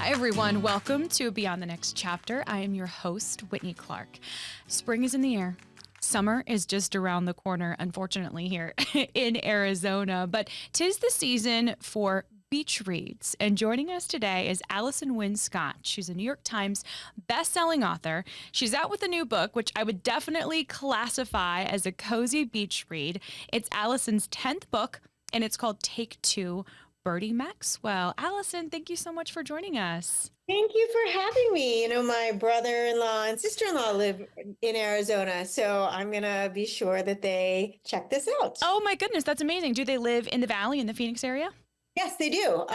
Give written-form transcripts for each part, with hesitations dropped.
Hi, everyone. Welcome to Beyond the Next Chapter. I am your host, Whitney Clark. Spring is in the air. Summer is just around the corner, unfortunately, here in Arizona, but 'tis the season for beach reads. And joining us today is Allison Winn Scotch. She's a New York Times best-selling author. She's out with a new book, which I would definitely classify as a cozy beach read. It's Allison's 10th book, and it's called Take Two, Birdie Maxwell. Allison, thank you so much for joining us. Thank you for having me. My brother-in-law and sister-in-law live in Arizona, so I'm going to be sure that they check this out. Oh my goodness, that's amazing. Do they live in the Valley, in the Phoenix area? Yes, they do.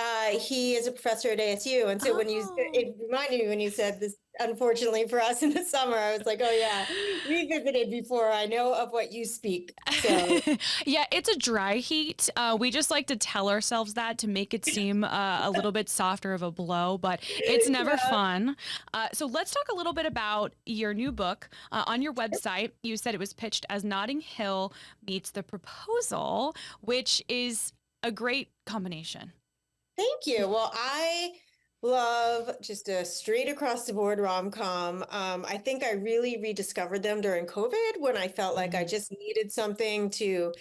He is a professor at ASU, and so it reminded me when you said this, unfortunately for us in the summer, I was like, oh yeah, we visited before. I know of what you speak. So Yeah, it's a dry heat. We just like to tell ourselves that to make it seem a little bit softer of a blow, but it's never fun. So let's talk a little bit about your new book. On your website, you said it was pitched as Notting Hill meets The Proposal, which is a great combination. Thank you. Well, I love just a straight across the board rom-com. I think I really rediscovered them during COVID when I felt like I just needed something to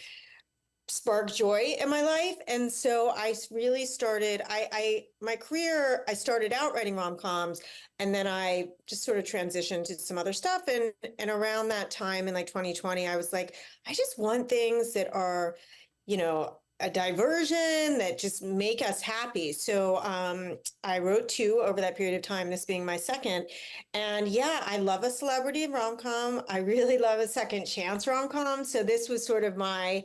spark joy in my life. And so I really started, my career, I started out writing rom-coms, and then I just sort of transitioned to some other stuff. And around that time in like 2020, I was like, I just want things that are, a diversion that just make us happy. So I wrote two over that period of time, this being my second. And yeah, I love a celebrity rom-com. I really love a second chance rom-com. So this was sort of my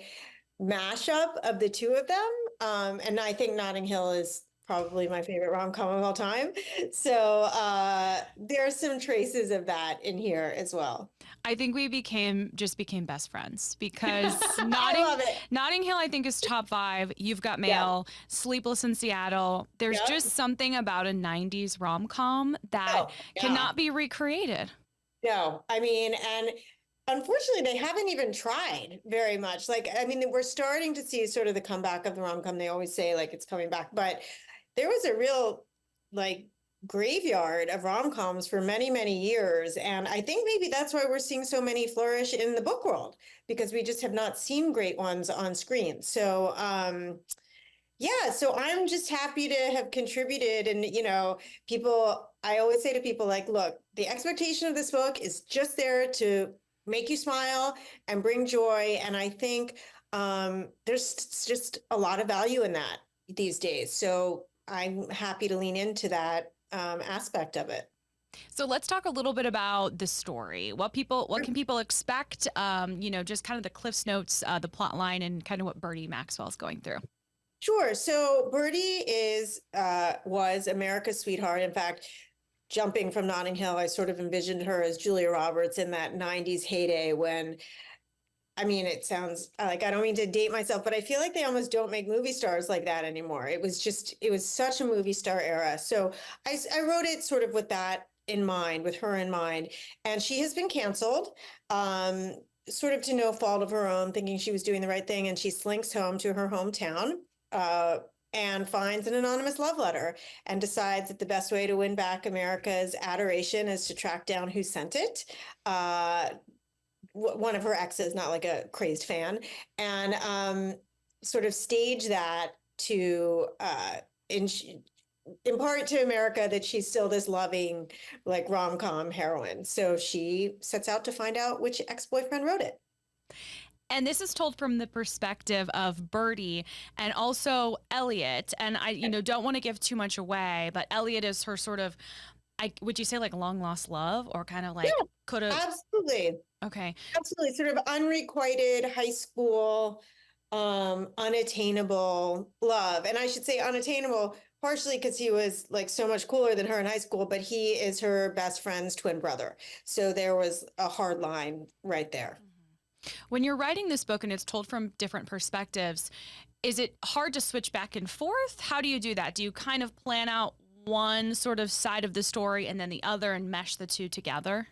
mashup of the two of them. And I think Notting Hill is probably my favorite rom-com of all time. So there's some traces of that in here as well. I think we just became best friends because I love it. Notting Hill, I think, is top 5. You've Got Mail, Sleepless in Seattle. There's just something about a 90s rom-com that cannot be recreated. No, and unfortunately, they haven't even tried very much. We're starting to see sort of the comeback of the rom-com. They always say like it's coming back, but there was a real graveyard of rom-coms for many, many years. And I think maybe that's why we're seeing so many flourish in the book world, because we just have not seen great ones on screen. So, so I'm just happy to have contributed. And, I always say to people look, the expectation of this book is just there to make you smile and bring joy. And I think there's just a lot of value in that these days. So I'm happy to lean into that aspect of it. So let's talk a little bit about the story. What can people expect? Just kind of the Cliff's Notes, the plot line, and kind of what Birdie Maxwell is going through. Sure. So Birdie was America's sweetheart. In fact, jumping from Notting Hill, I sort of envisioned her as Julia Roberts in that 90s heyday when, it sounds like I don't mean to date myself, but I feel like they almost don't make movie stars like that anymore. It was such a movie star era. So I wrote it sort of with that in mind, with her in mind. And she has been canceled, sort of to no fault of her own, thinking she was doing the right thing. And she slinks home to her hometown and finds an anonymous love letter and decides that the best way to win back America's adoration is to track down who sent it. One of her exes, not like a crazed fan, and sort of stage that to impart to America that she's still this loving, rom-com heroine. So she sets out to find out which ex-boyfriend wrote it. And this is told from the perspective of Birdie and also Elliot. And I, don't want to give too much away, but Elliot is her sort of, would you say long lost love, or kind of could have? Absolutely. Okay. Absolutely. Sort of unrequited high school, unattainable love. And I should say unattainable partially because he was so much cooler than her in high school, but he is her best friend's twin brother. So there was a hard line right there. When you're writing this book and it's told from different perspectives, is it hard to switch back and forth? How do you do that? Do you kind of plan out one sort of side of the story and then the other and mesh the two together?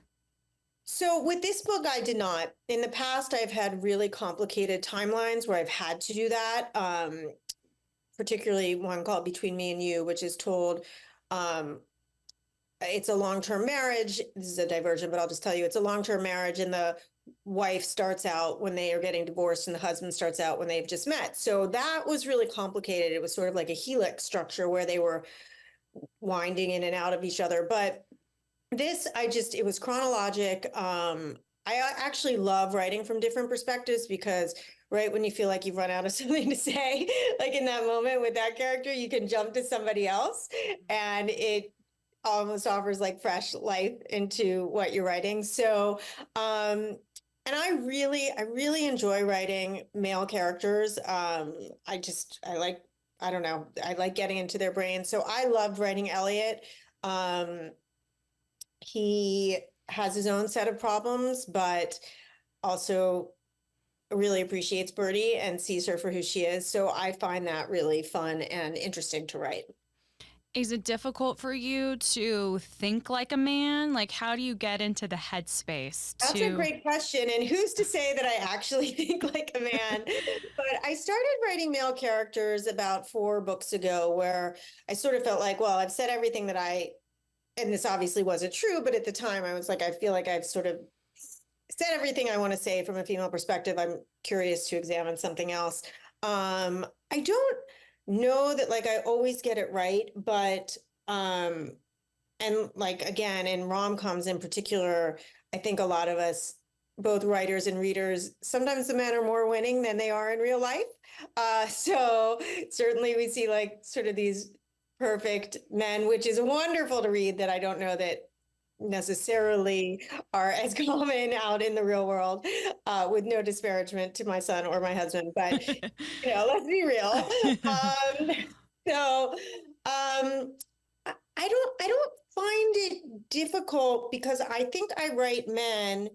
So with this book, I did not. In the past, I've had really complicated timelines where I've had to do that, particularly one called Between Me and You, which is told um, it's a long-term marriage. This is a diversion, but I'll just tell you, it's a long-term marriage, and the wife starts out when they are getting divorced, and the husband starts out when they've just met. So that was really complicated. It was sort of like a helix structure where they were winding in and out of each other. But this, it was chronologic. I actually love writing from different perspectives because right when you feel like you've run out of something to say, like in that moment with that character, you can jump to somebody else, and it almost offers like fresh life into what you're writing. So, and I really enjoy writing male characters. I don't know, I like getting into their brains. So I loved writing Elliot. Um, he has his own set of problems, but also really appreciates Birdie and sees her for who she is. So I find that really fun and interesting to write. Is it difficult for you to think like a man? Like, how do you get into the headspace That's a great question. And who's to say that I actually think like a man? But I started writing male characters about 4 books ago, where I sort of felt like, well, I've said everything that and this obviously wasn't true, but at the time I was like, I feel like I've sort of said everything I want to say from a female perspective. I'm curious to examine something else. I don't know that like I always get it right, but and like again in rom-coms in particular, I think a lot of us, both writers and readers, sometimes the men are more winning than they are in real life. So certainly we see like sort of these perfect men, which is wonderful to read, that I don't know that necessarily are as common out in the real world, with no disparagement to my son or my husband, but let's be real. So I don't find it difficult because I think I write men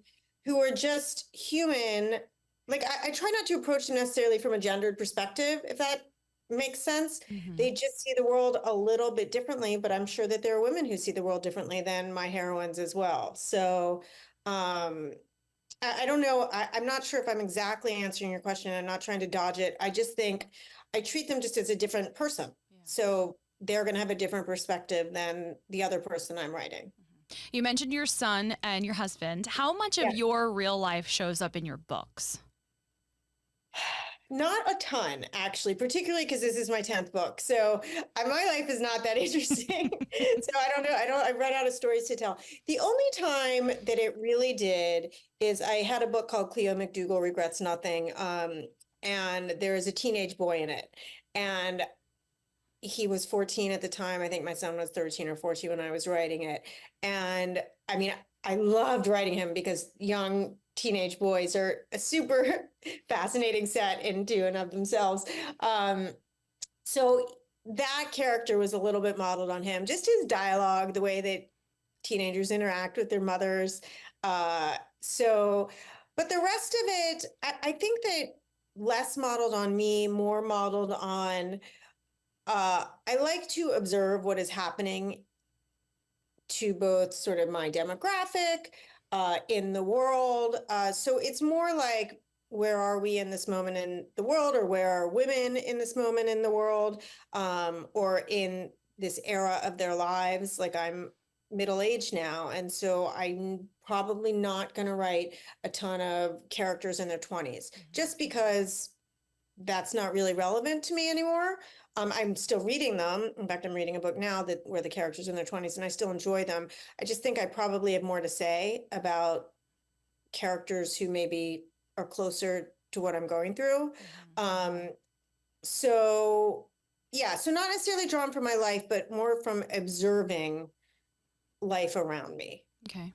who are just human. Like I try not to approach them necessarily from a gendered perspective, if that makes sense. Mm-hmm. They just see the world a little bit differently, but I'm sure that there are women who see the world differently than my heroines as well. So I don't know. I'm not sure if I'm exactly answering your question. I'm not trying to dodge it. I just think I treat them just as a different person. Yeah. So they're going to have a different perspective than the other person I'm writing. You mentioned your son and your husband. How much of your real life shows up in your books? Not a ton, actually, particularly because this is my 10th book. So my life is not that interesting. So I don't know. I've run out of stories to tell. The only time that it really did is I had a book called Cleo McDougal Regrets Nothing. And there is a teenage boy in it. And he was 14 at the time. I think my son was 13 or 14 when I was writing it. And I mean, I loved writing him because young teenage boys are a super fascinating set into and of themselves. So that character was a little bit modeled on him, just his dialogue, the way that teenagers interact with their mothers. But the rest of it, I think that less modeled on me, more modeled on, I like to observe what is happening to both sort of my demographic, in the world. So it's more like, where are we in this moment in the world, or where are women in this moment in the world, or in this era of their lives? Like I'm middle-aged now, and so I'm probably not going to write a ton of characters in their 20s, just because that's not really relevant to me anymore. I'm still reading them. In fact, I'm reading a book now where the characters are in their 20s, and I still enjoy them. I just think I probably have more to say about characters who maybe are closer to what I'm going through. So not necessarily drawn from my life, but more from observing life around me. Okay.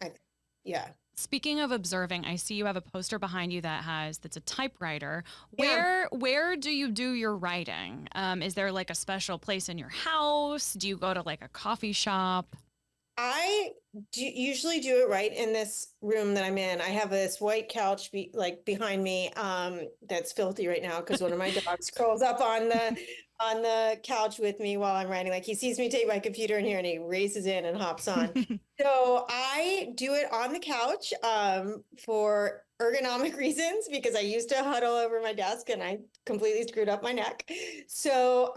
Yeah. Speaking of observing, I see you have a poster behind you that's a typewriter. Where do you do your writing? Is there like a special place in your house? Do you go to like a coffee shop? I usually do it right in this room that I'm in. I have this white couch behind me that's filthy right now because one of my dogs curls up on the couch with me while I'm writing. Like he sees me take my computer in here and he races in and hops on. So I do it on the couch for ergonomic reasons because I used to huddle over my desk and I completely screwed up my neck. So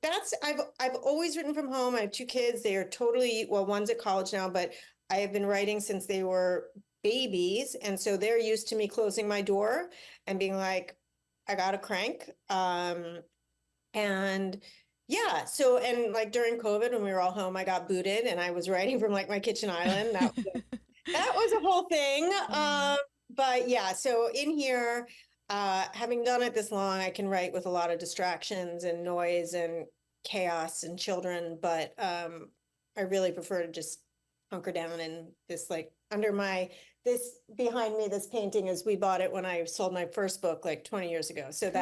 that's I've always written from home. I have two kids. They are totally, well, one's at college now, but I have been writing since they were babies, and so they're used to me closing my door and being like, I got a crank. And yeah, so and like during COVID when we were all home, I got booted and I was writing from like my kitchen island. That was a whole thing. But yeah, so in here, having done it this long, I can write with a lot of distractions and noise and chaos and children, but I really prefer to just hunker down in this like under my this behind me, this painting is we bought it when I sold my first book like 20 years ago. So Cool.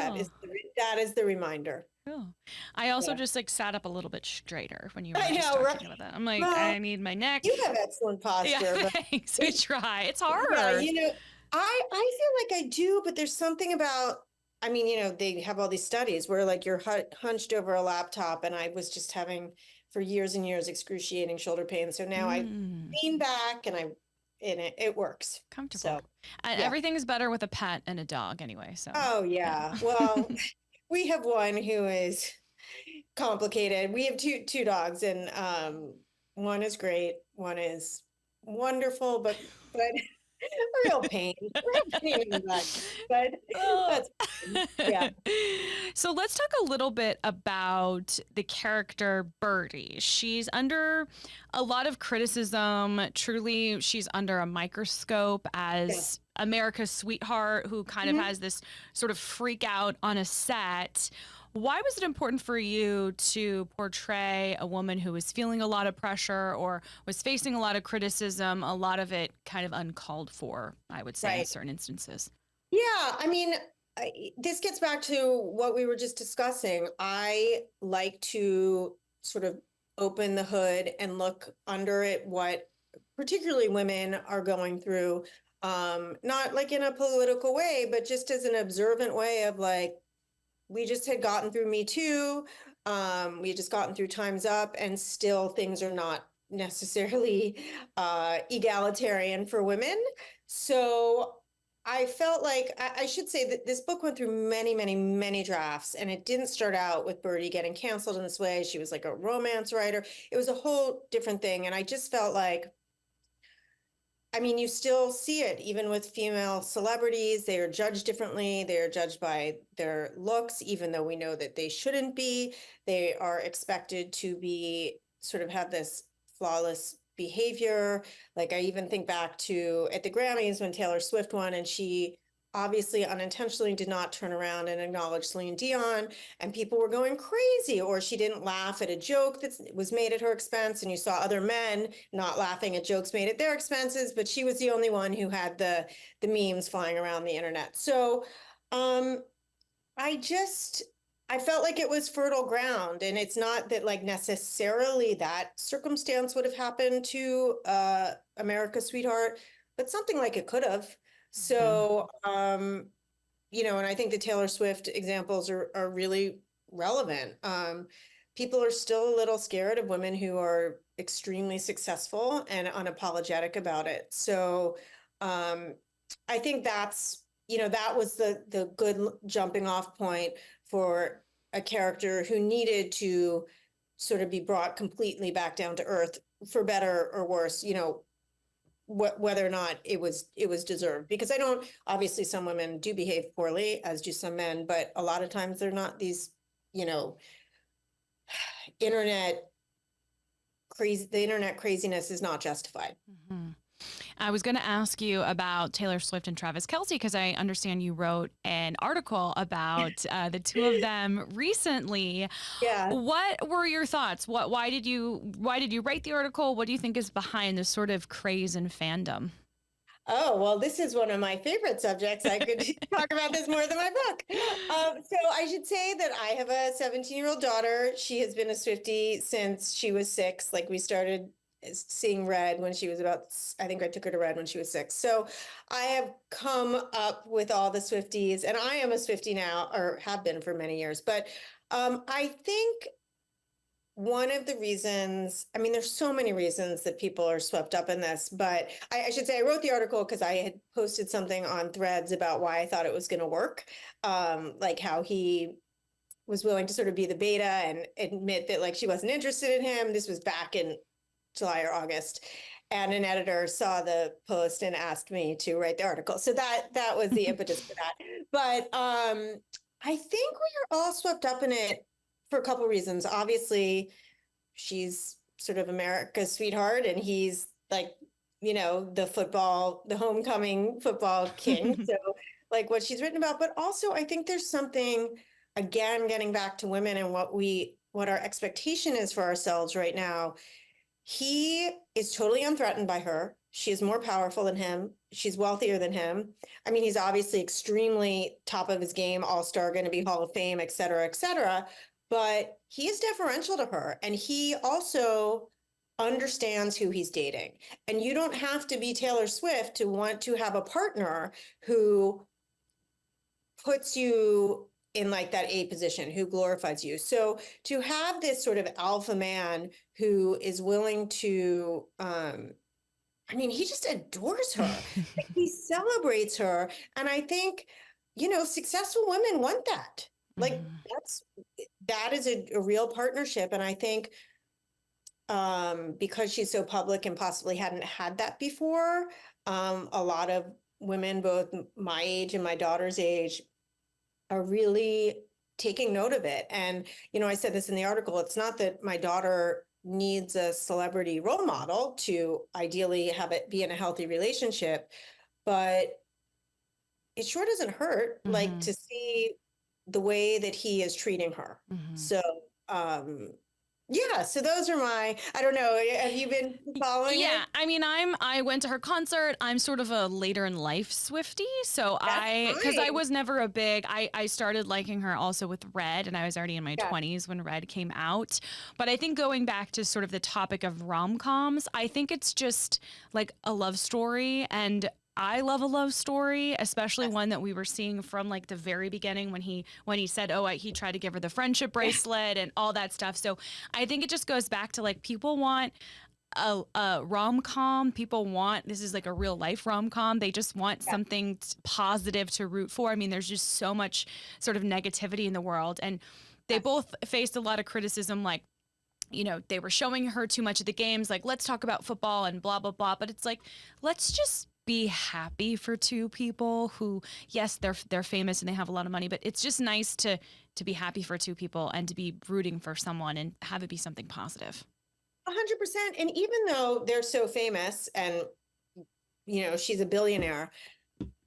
that is the reminder. Cool. I also Yeah. just like sat up a little bit straighter when you were I just know, talking right? about that. I'm like, Well, I need my neck. you have excellent Yeah, posture, but thanks. We try. It's yeah, hard. I feel like I do, but there's something about, I mean, they have all these studies where like you're hunched over a laptop, and I was just having for years and years excruciating shoulder pain. So now I Mm, lean back and it works. comfortable. So And yeah. everything is better with a pet and a dog anyway. So, Oh yeah. yeah. Well, we have one who is complicated. We have two dogs, and one is great, one is wonderful, but a real pain in the butt. But Oh. that's yeah. So let's talk a little bit about the character Birdie. She's under a lot of criticism. Truly, she's under a microscope Yeah. as America's sweetheart who kind of Mhm. has this sort of freak out on a set. Why was it important for you to portray a woman who was feeling a lot of pressure or was facing a lot of criticism, a lot of it kind of uncalled for, I would say, in Right. certain instances? Yeah, I mean, this gets back to what we were just discussing. I like to sort of open the hood and look under it, what particularly women are going through, not like in a political way, but just as an observant way of like, we just had gotten through Me Too, we had just gotten through Time's Up, and still things are not necessarily egalitarian for women. So I felt like I should say that this book went through many, many, many drafts, and it didn't start out with Birdie getting canceled in this way. She was like a romance writer. It was a whole different thing. And I just felt like, I mean, you still see it even with female celebrities. They are judged differently. They are judged by their looks, even though we know that they shouldn't be. They are expected to be sort of have this flawless behavior. Like I even think back to at the Grammys when Taylor Swift won, and she obviously unintentionally did not turn around and acknowledge Celine Dion, and people were going crazy, or she didn't laugh at a joke that was made at her expense, and you saw other men not laughing at jokes made at their expenses, but she was the only one who had the memes flying around the internet. So um I just I felt like it was fertile ground, and it's not that like necessarily that circumstance would have happened to America's Sweetheart, but something like it could have. Mhm. So and I think the Taylor Swift examples are really relevant. People are still a little scared of women who are extremely successful and unapologetic about it. So um, I think that was the good jumping off point for a character who needed to sort of be brought completely back down to earth for better or worse, whether or not it was deserved. Because I don't, obviously some women do behave poorly, as do some men, but a lot of times they're not these, you know, internet the internet craziness is not justified. Mhm. I was going to ask you about Taylor Swift and Travis Kelce because I understand you wrote an article about the two of them recently. Yeah. What were your thoughts? Why did you write the article? What do you think is behind this sort of craze and fandom? Oh, well, this is one of my favorite subjects. I could talk about this more than my book. So I should say that I have a 17-year-old daughter. She has been a Swiftie since she was 6. Like we started seeing Red when she was I think I took her to Red when she was 6. So I have come up with all the Swifties, and I am a Swiftie now, or have been for many years. But I think one of the reasons, I mean, there's so many reasons that people are swept up in this, but I should say I wrote the article because I had posted something on Threads about why I thought it was going to work, like how he was willing to sort of be the beta and admit that like she wasn't interested in him. This was back in July or August, and an editor saw the post and asked me to write the article. So that was the impetus for that. But I think we are all swept up in it for a couple reasons. Obviously, she's sort of America's sweetheart, and he's like, the homecoming football king. So like what she's written about, but also I think there's something, again, getting back to women and what our expectation is for ourselves right now. He is totally unthreatened by her. She is more powerful than him. She's wealthier than him. I mean, he's obviously extremely top of his game, all-star, going to be Hall of Fame, et cetera, et cetera. But he is deferential to her. And he also understands who he's dating. And you don't have to be Taylor Swift to want to have a partner who puts you in like that A position, who glorifies you. So to have this sort of alpha man who is willing to, he just adores her. He celebrates her. And I think, successful women want that. Like that is a real partnership. And I think because she's so public and possibly hadn't had that before, a lot of women, both my age and my daughter's age, are really taking note of it. And, I said this in the article, it's not that my daughter needs a celebrity role model to ideally have it be in a healthy relationship, but it sure doesn't hurt, like to see the way that he is treating her. So, yeah, so those are I don't know, have you been following it? I mean, I went to her concert. I'm sort of a later in life Swiftie. So because I was never a big, I started liking her also with Red, and I was already in my 20s when Red came out. But I think going back to sort of the topic of rom-coms, I think it's just like a love story, and I love a love story, especially one that we were seeing from like the very beginning when he said, he tried to give her the friendship bracelet and all that stuff. So I think it just goes back to like people want a rom-com. People want, this is like a real life rom-com. They just want something positive to root for. I mean, there's just so much sort of negativity in the world, and they both faced a lot of criticism, like, they were showing her too much of the games, like, let's talk about football and blah, blah, blah. But it's like, let's just be happy for two people who, yes, they're famous and they have a lot of money, but it's just nice to be happy for two people and to be rooting for someone and have it be something positive. 100%. And even though they're so famous and, she's a billionaire,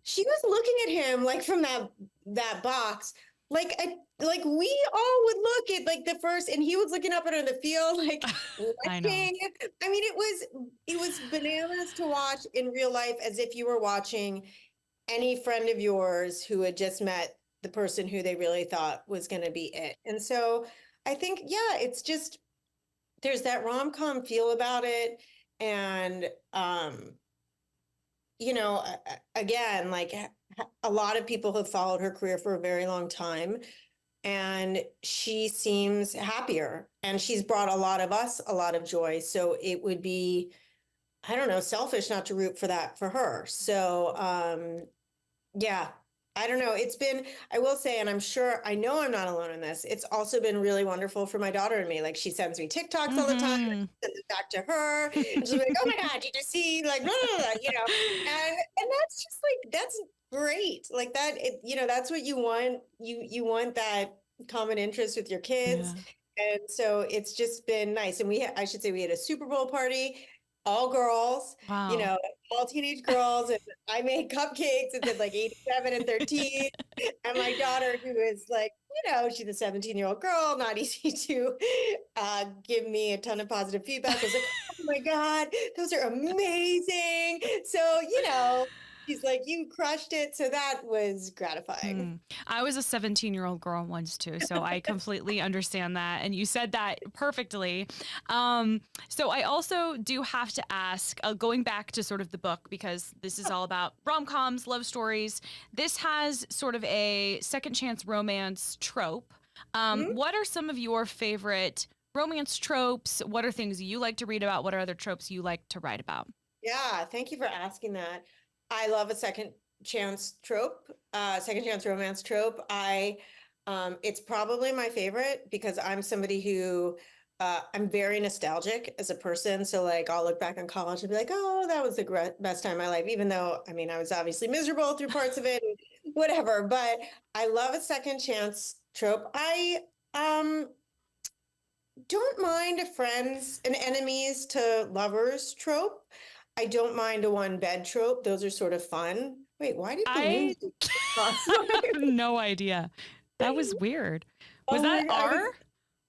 she was looking at him like from that box, like we all would look at like the first, and he was looking up at her in the field, like, I know. I mean, it was bananas to watch in real life, as if you were watching any friend of yours who had just met the person who they really thought was going to be it. And so I think, it's just, there's that rom-com feel about it. And, again, like a lot of people have followed her career for a very long time, and she seems happier, and she's brought a lot of us a lot of joy. So it would be, I don't know, selfish not to root for that for her. So, I don't know. It's been, I will say, and I know I'm not alone in this. It's also been really wonderful for my daughter and me. Like, she sends me TikToks all the time, and I send it back to her. And she's like, oh my God, did you see? Like, blah, blah, blah, and that's just like, that's great. Like that, that's what you want. You want that common interest with your kids. Yeah. And so it's just been nice. And I should say we had a Super Bowl party, all girls, wow. All teenage girls, and I made cupcakes and did like 87 and 13. And my daughter, who is like, she's a 17-year-old girl, not easy to give me a ton of positive feedback. I was like, oh my God, those are amazing. So, She's like, you crushed it. So that was gratifying. I was a 17-year-old girl once too, so I completely understand that. And you said that perfectly. So I also do have to ask, going back to sort of the book, because this is all about rom-coms, love stories. This has sort of a second chance romance trope. Mhm. What are some of your favorite romance tropes? What are things you like to read about? What are other tropes you like to write about? Yeah, thank you for asking that. I love a second chance trope, second chance romance trope. It's probably my favorite because I'm somebody who, I'm very nostalgic as a person. So like, I'll look back on college and be like, oh, that was the best time of my life, even though, I mean, I was obviously miserable through parts of it, and whatever, but I love a second chance trope. Um, don't mind a friends and enemies to lovers trope. I don't mind a one bed trope. Those are sort of fun. Wait, why did I balloons just cross have no idea. That was weird. Was Oh that my,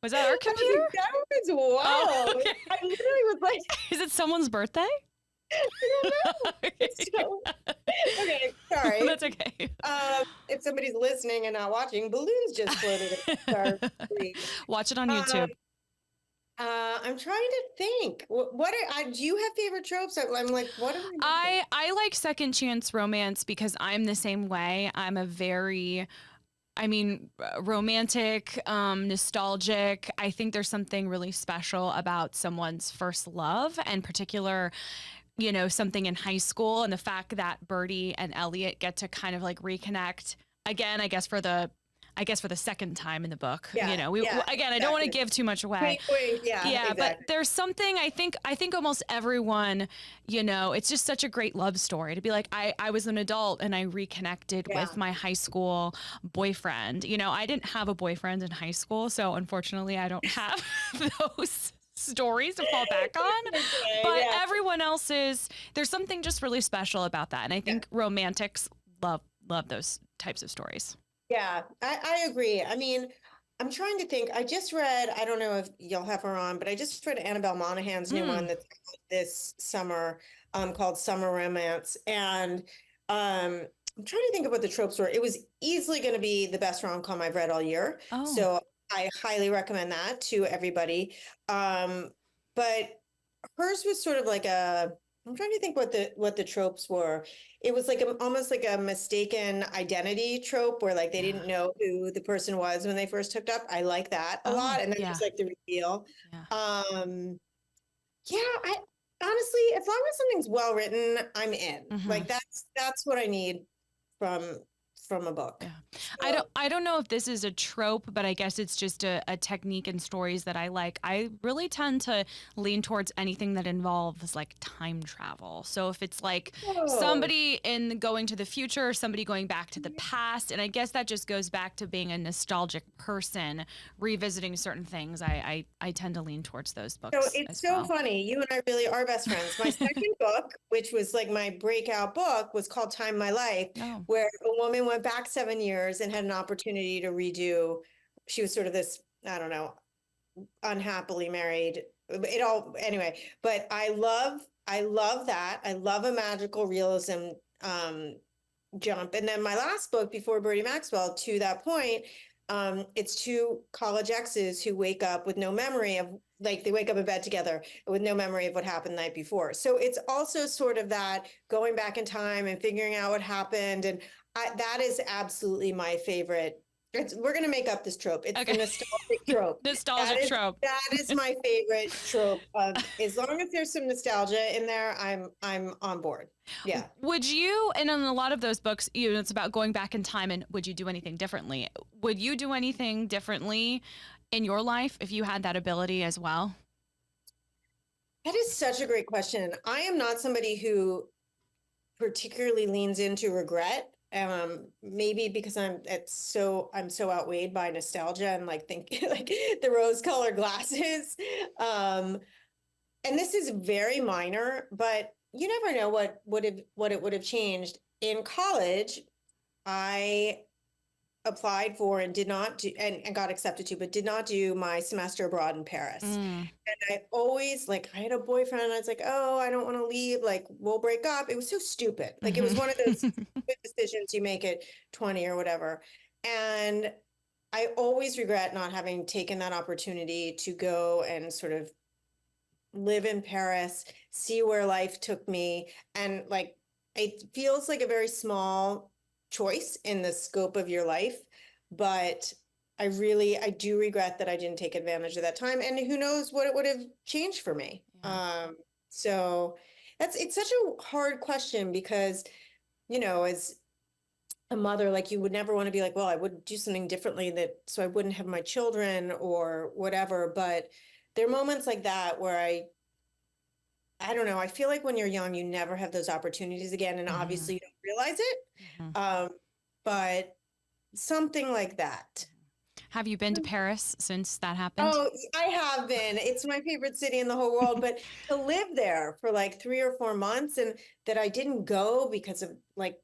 was that our I was computer? like, that was Oh, wild. okay. I literally was like, Is it someone's birthday? I don't know. Okay. So, okay, sorry. That's okay. If somebody's listening and not watching, balloons just floated across our screen. Watch it on Um, YouTube. I'm trying to think. What are, do you have favorite tropes? I'm like, what am I missing? I like second chance romance because I'm the same way. I'm a very romantic, nostalgic. I think there's something really special about someone's first love, and particular, something in high school, and the fact that Birdie and Elliot get to kind of like reconnect again, I guess for the second time in the book. Yeah, yeah, Again, I don't want to exactly. give too much away. Wink, wink. Yeah, Yeah, but exactly. there's something I think almost everyone, it's just such a great love story to be like, I was an adult and I reconnected Yeah. with my high school boyfriend. I didn't have a boyfriend in high school, so unfortunately I don't have those stories to fall back on. Okay, But yeah, everyone else's, there's something just really special about that. And I yeah, think romantics love those types of stories. yeah. I agree. I mean, I'm trying to think. I just read, I don't know if you'll have her on, but I just read Annabelle Monaghan's new one Mm. that's out this summer, called Summer Romance. And I'm trying to think of what the tropes were. It was easily going to be the best rom-com I've read all year. Oh. So I highly recommend that to everybody. But hers was sort of like I'm trying to think what the tropes were. It was like almost like a mistaken identity trope where like they Yeah. didn't know who the person was when they first hooked up. I like that a Oh, lot. And then yeah. there's like the reveal. Yeah. Yeah, I honestly, as long as something's well written, I'm in. Hmm. Like that's what I need from from a book. Yeah. So, I don't know if this is a trope, but I guess it's just a technique in stories that I like. I really tend to lean towards anything that involves like time travel. So if it's like oh, somebody in going to the future, somebody going back to the past, and I guess that just goes back to being a nostalgic person, revisiting certain things. I tend to lean towards those so books it's as so well. funny. You and I really are best friends. My second book, which was like my breakout book, was called Time My Life, Oh. where a woman went back 7 years and had an opportunity to redo. She was sort of this, I don't know, unhappily married. It all anyway, but I love that. I love a magical realism um jump. And then my last book before Birdie Maxwell, to that point, it's two college exes who wake up with no memory of, like, they wake up in bed together with no memory of what happened the night before. So it's also sort of that going back in time and figuring out what happened. And that is absolutely my favorite. We're going to make up this trope. It's the Okay. nostalgic trope. That Nostalgic is trope. that is my favorite trope. As long as there's some nostalgia in there, I'm on board. Yeah. Would you, and in a lot of those books, it's about going back in time, and would you do anything differently? Would you do anything differently in your life if you had that ability as well? That is such a great question. I am not somebody who particularly leans into regret. Maybe because I'm so outweighed by nostalgia and like think like the rose-colored glasses. Um, and this is very minor, but you never know what it would have changed. In college, I applied for and did not do and got accepted to, but did not do my semester abroad in Paris. And I always like, I had a boyfriend and I was like, oh, I don't want to leave. Like, we'll break up. It was so stupid. Like, it was one of those stupid decisions you make at 20 or whatever. And I always regret not having taken that opportunity to go and sort of live in Paris, see where life took me. And like, it feels like a very small choice in the scope of your life, but I do regret that I didn't take advantage of that time, and who knows what it would have changed for me. So it's such a hard question because, you know, as a mother, like you would never want to be like, well, I would do something differently so I wouldn't have my children or whatever. But there are moments like that where I don't know. I feel like when you're young, you never have those opportunities again. And obviously you don't realize it. But something like that. Have you been to Paris since that happened? Oh, I have been. It's my favorite city in the whole world. But to live there for like 3 or 4 months and that I didn't go because of like,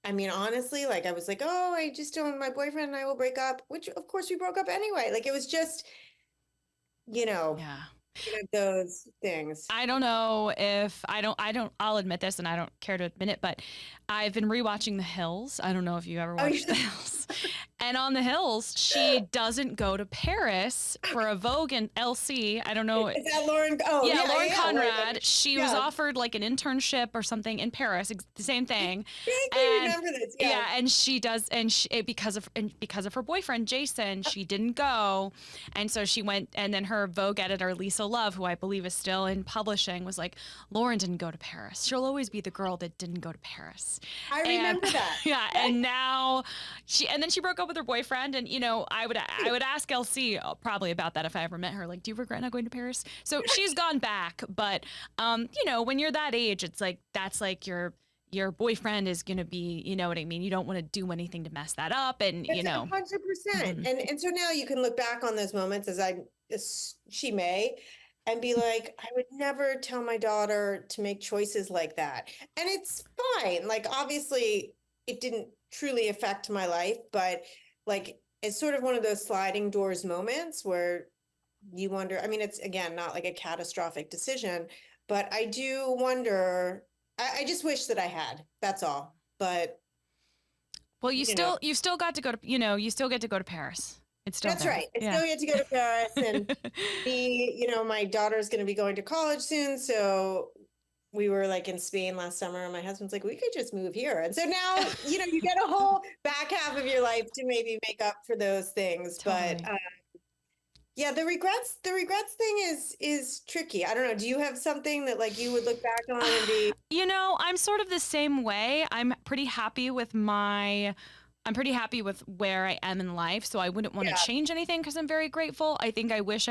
I mean, honestly, like I was like, oh, I just don't, my boyfriend and I will break up, which of course we broke up anyway. Like it was just, you know. Yeah. Those things. I don't know if I'll admit this and I don't care to admit it, but I've been rewatching The Hills. I don't know if you ever watched The Hills. And on The Hills, she doesn't go to Paris for a Vogue and LC. I don't know. Is that Lauren? Oh, yeah, Lauren Conrad. Lauren. She was offered like an internship or something in Paris, the same thing. I remember this. Yeah, and she does, and because of her boyfriend Jason, she didn't go, and so she went. And then her Vogue editor Lisa Love, who I believe is still in publishing, was like, Lauren didn't go to Paris. She'll always be the girl that didn't go to Paris. I remember that. Yeah, and now then she broke up with her boyfriend, and you know, I would ask LC probably about that if I ever met her. Like, do you regret not going to Paris? So she's gone back, but you know, when you're that age, it's like that's like your boyfriend is going to be, you know what I mean? You don't want to do anything to mess that up, and you know, 100%. And so now you can look back on those moments as she may, and be like, I would never tell my daughter to make choices like that. And it's fine. Like, obviously it didn't truly affect my life, but like, it's sort of one of those sliding doors moments where you wonder, I mean, it's again, not like a catastrophic decision, but I do wonder, I just wish that I had, that's all. But well, you still got to go to, you know, you still get to go to Paris. It's still That's there. right. I still get to go to Paris and you know, my daughter's going to be going to college soon. So we were like in Spain last summer and my husband's like, we could just move here. And so now, you know, you get a whole back half of your life to maybe make up for those things. Totally. But yeah, the regrets thing is tricky. I don't know. Do you have something that like you would look back on and be? You know, I'm sort of the same way. I'm pretty happy with where I am in life, so I wouldn't want to change anything because I'm very grateful. I think I wish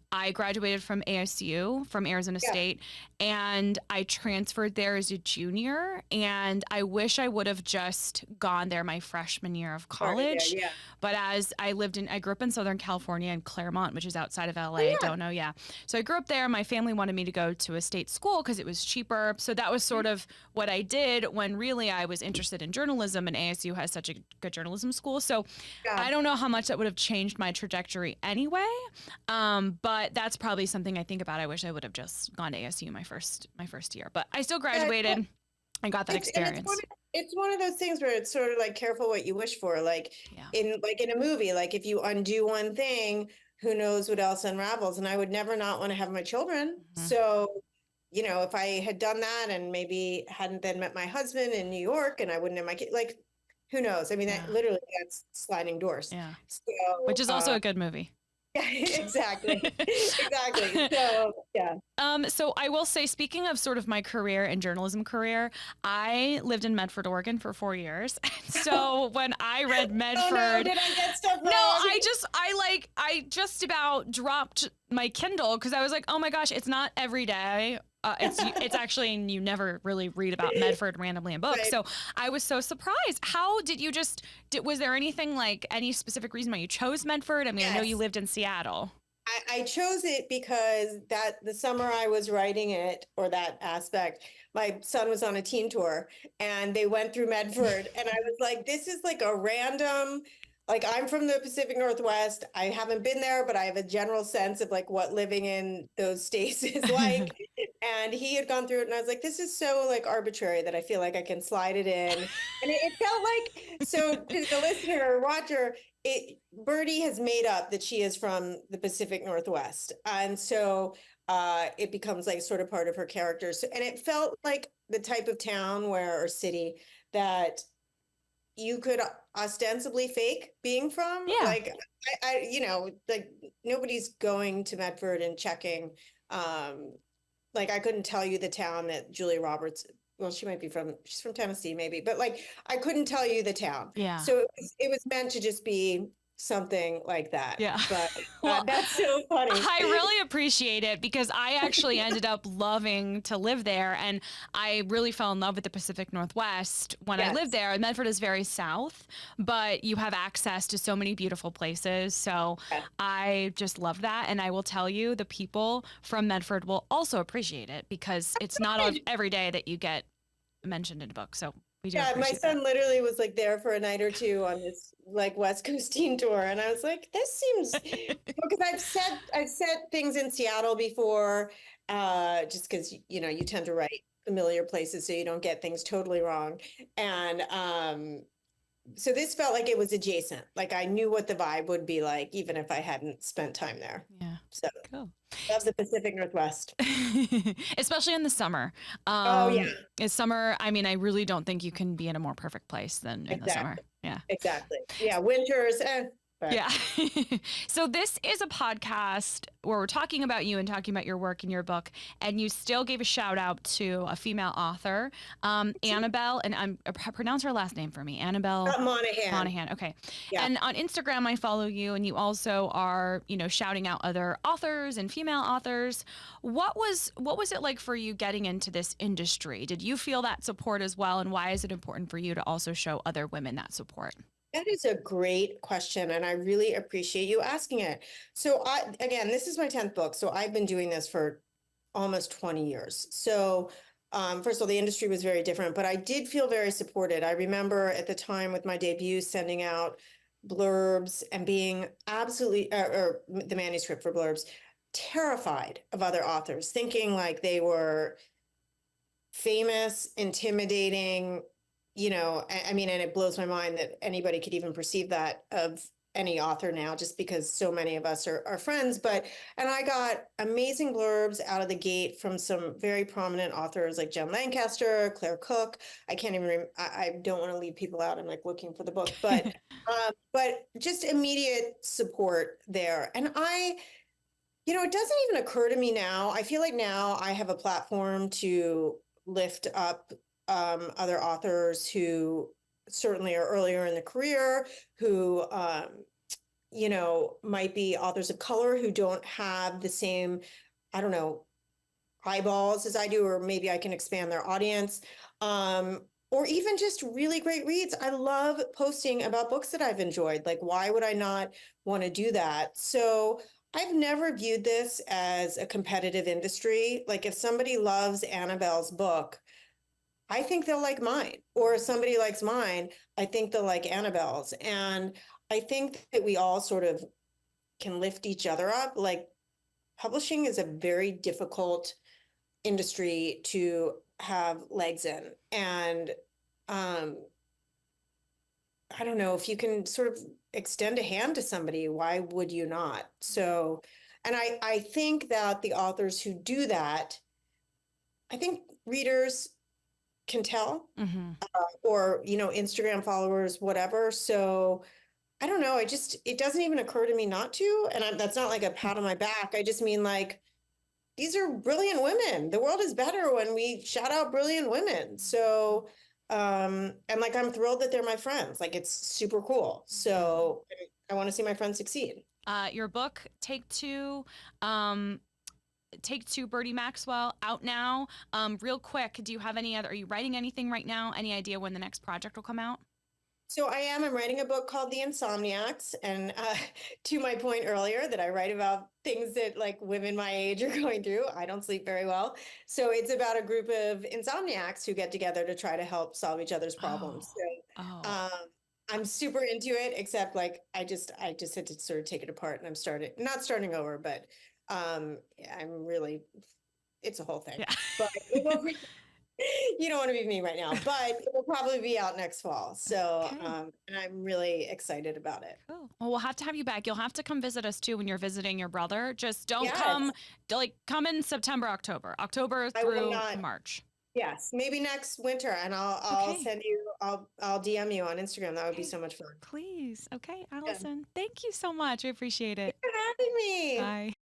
I graduated from ASU, from Arizona State, and I transferred there as a junior, and I wish I would have just gone there my freshman year of college. But as I grew up in Southern California in Claremont, which is outside of LA. Don't know. So I grew up there. My family wanted me to go to a state school because it was cheaper. So that was sort of what I did when really I was interested in journalism, and ASU has such a good journalism school. So I don't know how much that would have changed my trajectory anyway. But that's probably something I think about. I wish I would have just gone to ASU my first year, but I still graduated and got that experience. It's one of those things where it's sort of like careful what you wish for. Like in a movie, like if you undo one thing, who knows what else unravels. And I would never not want to have my children. So, you know, if I had done that and maybe hadn't then met my husband in New York and I wouldn't have my kid, like, who knows? I mean, that's sliding doors. Yeah. So, which is also a good movie. Exactly. So, so I will say, speaking of sort of my career and journalism career, I lived in Medford, Oregon for 4 years. So when I read Medford, oh no, did I get stuff wrong? No, I just about dropped my Kindle because I was like, oh my gosh, it's not every day. It's actually, you never really read about Medford randomly in books. Right. So I was so surprised. How did you was there anything like any specific reason why you chose Medford? I mean, I know you lived in Seattle. I chose it because that the summer I was writing it, or that aspect, my son was on a teen tour and they went through Medford. And I was like, this is like a random, like I'm from the Pacific Northwest. I haven't been there, but I have a general sense of like what living in those states is like. And he had gone through it and I was like, this is so like arbitrary that I feel like I can slide it in. And it felt like, so to the listener or watcher, Birdie has made up that she is from the Pacific Northwest. And so it becomes like sort of part of her character. So, and it felt like the type of town where, or city that you could ostensibly fake being from. Yeah. Like, like nobody's going to Medford and checking. Like I couldn't tell you the town that Julia Roberts, well, she's from Tennessee maybe, but like I couldn't tell you the town. Yeah. So it was meant to just be something like that. Yeah. But Well, that's so funny. I really appreciate it because I actually ended up loving to live there, and I really fell in love with the Pacific Northwest when I lived there. Medford is very south, but you have access to so many beautiful places. So I just love that. And I will tell you, the people from Medford will also appreciate it because it's not every day that you get mentioned in a book. So we do. Yeah, my appreciate son that. literally was like there for a night or two on this like West Coast teen tour, and I was like, this seems because I've said things in Seattle before, just because you know you tend to write familiar places so you don't get things totally wrong, and so this felt like it was adjacent. Like I knew what the vibe would be like, even if I hadn't spent time there. Yeah. So Cool. love the Pacific Northwest. Especially in the summer. Oh yeah, In summer, I mean, I really don't think you can be in a more perfect place than in the summer. Yeah. exactly. Yeah, winters. But. Yeah. So this is a podcast where we're talking about you and talking about your work in your book, and you still gave a shout out to a female author, Annabelle, and pronounce her last name for me, Annabelle Monahan. Monahan. Okay. Yeah. And on Instagram, I follow you, and you also are, shouting out other authors and female authors. What was it like for you getting into this industry? Did you feel that support as well, and why is it important for you to also show other women that support? That is a great question, and I really appreciate you asking it. So again, this is my 10th book, so I've been doing this for almost 20 years. So first of all, the industry was very different, but I did feel very supported. I remember at the time with my debut sending out blurbs and being absolutely, or the manuscript for blurbs, terrified of other authors, thinking like they were famous, intimidating, I mean, and it blows my mind that anybody could even perceive that of any author now, just because so many of us are friends. And I got amazing blurbs out of the gate from some very prominent authors like Jen Lancaster, Claire Cook. I can't even, I don't want to leave people out. I'm like looking for the book, but just immediate support there. And it doesn't even occur to me now. I feel like now I have a platform to lift up other authors who certainly are earlier in the career, who, might be authors of color who don't have the same, I don't know, eyeballs as I do, or maybe I can expand their audience, or even just really great reads. I love posting about books that I've enjoyed. Like, why would I not want to do that? So I've never viewed this as a competitive industry. Like if somebody loves Annabelle's book, I think they'll like mine. Or if somebody likes mine, I think they'll like Annabelle's. And I think that we all sort of can lift each other up. Like publishing is a very difficult industry to have legs in. And I don't know, if you can sort of extend a hand to somebody, why would you not? So, and I think that the authors who do that, I think readers can tell, or, Instagram followers, whatever. So I don't know. It doesn't even occur to me not to. And that's not like a pat on my back. I just mean like, these are brilliant women. The world is better when we shout out brilliant women. So, and like, I'm thrilled that they're my friends. Like, it's super cool. So I want to see my friends succeed. Your book, Take Two, Birdie Maxwell, out now. Real quick, do you have are you writing anything right now? Any idea when the next project will come out? So I'm writing a book called The Insomniacs. And to my point earlier that I write about things that like women my age are going through, I don't sleep very well. So it's about a group of insomniacs who get together to try to help solve each other's problems. Oh, So oh, I'm super into it, except like I just had to sort of take it apart and not starting over, but I'm really, it's a whole thing. yeah. But it will, you don't want to be me right now, but it will probably be out next fall. So, Okay. and I'm really excited about it. Cool. Well, we'll have to have you back. You'll have to come visit us too when you're visiting your brother. Just don't Yes, come, like, come in September, October I will through not. March. Yes, maybe next winter, and I'll Okay. send you. I'll DM you on Instagram. That would be Okay. so much fun. Please. Okay, Yeah. Allison. Thank you so much. I appreciate it. Thanks for having me. Bye.